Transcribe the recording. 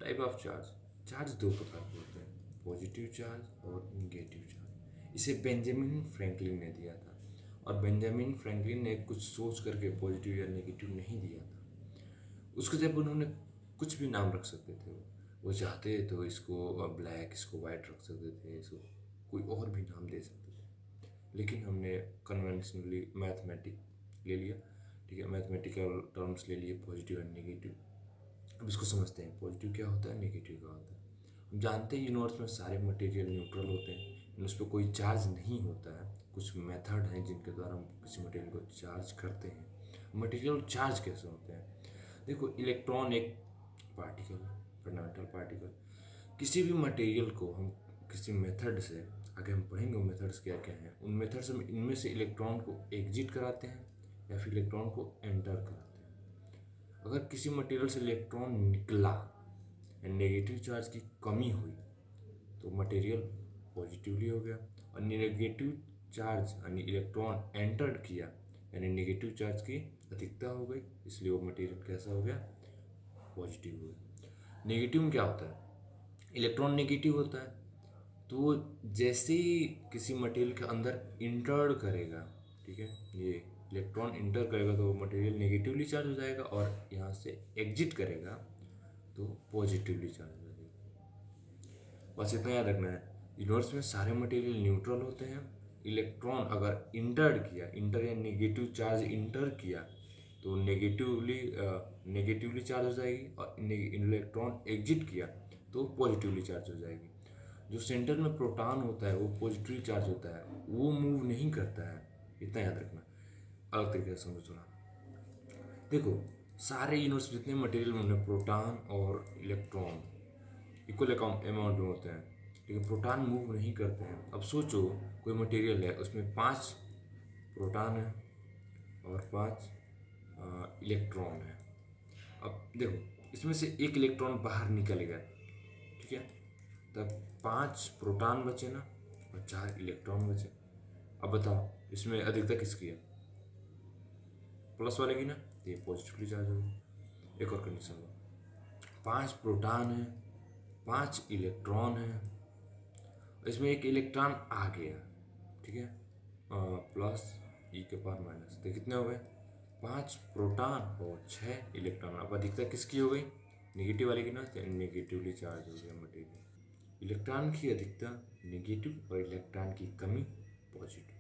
Type of charge. Charge दो प्रकार के होते हैं, पॉजिटिव चार्ज और निगेटिव चार्ज। इसे बेंजामिन फ्रैंकलिन ने दिया था, और बेंजामिन फ्रैंकलिन ने कुछ सोच करके पॉजिटिव या नेगेटिव नहीं दिया था। उसके जब उन्होंने कुछ भी नाम रख सकते थे, वो चाहते तो इसको ब्लैक, इसको वाइट रख सकते थे, इसको कोई और भी नाम दे सकते थे, लेकिन हमने कन्वेंशनली मैथमेटिक ले लिया। ठीक है, मैथमेटिकल टर्म्स ले लिए, पॉजिटिव एंड नेगेटिव। अब इसको समझते हैं, पॉजिटिव क्या होता है, नेगेटिव क्या होता है। हम जानते हैं यूनिवर्स में सारे मटेरियल न्यूट्रल होते हैं, उस पर कोई चार्ज नहीं होता है। कुछ मेथड हैं जिनके द्वारा हम किसी मटेरियल को चार्ज करते हैं। मटेरियल चार्ज कैसे होते हैं, देखो, इलेक्ट्रॉन एक पार्टिकल, फंडामेंटल पार्टिकल। किसी भी मटेरियल को हम किसी मेथड से, आगे हम पढ़ेंगे वो मेथड्स क्या क्या हैं, उन मेथड से हम इनमें से इलेक्ट्रॉन को एग्जिट कराते हैं या फिर इलेक्ट्रॉन को एंटर कराते हैं। अगर किसी मटेरियल से इलेक्ट्रॉन निकला या नेगेटिव चार्ज की कमी हुई तो मटेरियल पॉजिटिवली हो गया, और नेगेटिव चार्ज यानी इलेक्ट्रॉन एंटर्ड किया यानी नेगेटिव चार्ज की अधिकता हो गई, इसलिए वो मटेरियल कैसा हो गया, पॉजिटिव हो गया। नेगेटिव में क्या होता है, इलेक्ट्रॉन नेगेटिव होता है, तो वो जैसे ही किसी मटेरियल के अंदर इंटर करेगा, ठीक है, ये इलेक्ट्रॉन इंटर करेगा तो वो मटेरियल नेगेटिवली चार्ज हो जाएगा, और यहाँ से एग्जिट करेगा तो पॉजिटिवली चार्ज हो जाएगा। बस इतना याद रखना है, यूनिवर्स में सारे मटेरियल न्यूट्रल होते हैं। इलेक्ट्रॉन अगर इंटर किया, इंटर या नेगेटिव चार्ज इंटर किया तो नेगेटिवली चार्ज हो जाएगी, और इलेक्ट्रॉन एग्जिट किया तो पॉजिटिवली चार्ज हो जाएगी। जो सेंटर में प्रोटॉन होता है वो पॉजिटिवली चार्ज होता है, वो मूव नहीं करता है, इतना याद रखना। अलग तरीके से समझो थोड़ा, देखो, सारे यूनिवर्स जितने मटेरियल में प्रोटॉन और इलेक्ट्रॉन इक्वल अमाउंट में होते हैं, लेकिन प्रोटॉन मूव नहीं करते हैं। अब सोचो, कोई मटेरियल है, उसमें 5 प्रोटॉन है और 5 इलेक्ट्रॉन है। अब देखो, इसमें से एक इलेक्ट्रॉन बाहर निकल गया, ठीक है, तब 5 प्रोटॉन बचे ना, और 4 इलेक्ट्रॉन बचे। अब बताओ, इसमें अधिकता किसकी है, प्लस वाले की ना, तो ये पॉजिटिवली चार्ज होगी। एक और कंडीशन लो, 5 प्रोटॉन है, 5 इलेक्ट्रॉन है, इसमें एक इलेक्ट्रॉन आ गया, ठीक है, प्लस ई के पावर माइनस, तो कितने हो गए, 5 प्रोटॉन और 6 इलेक्ट्रॉन। अब अधिकता किसकी हो गई, नेगेटिव वाले की ना, नेगेटिवली चार्ज हो गया मटेरियल। इलेक्ट्रॉन की अधिकता नेगेटिव और इलेक्ट्रॉन की कमी पॉजिटिव।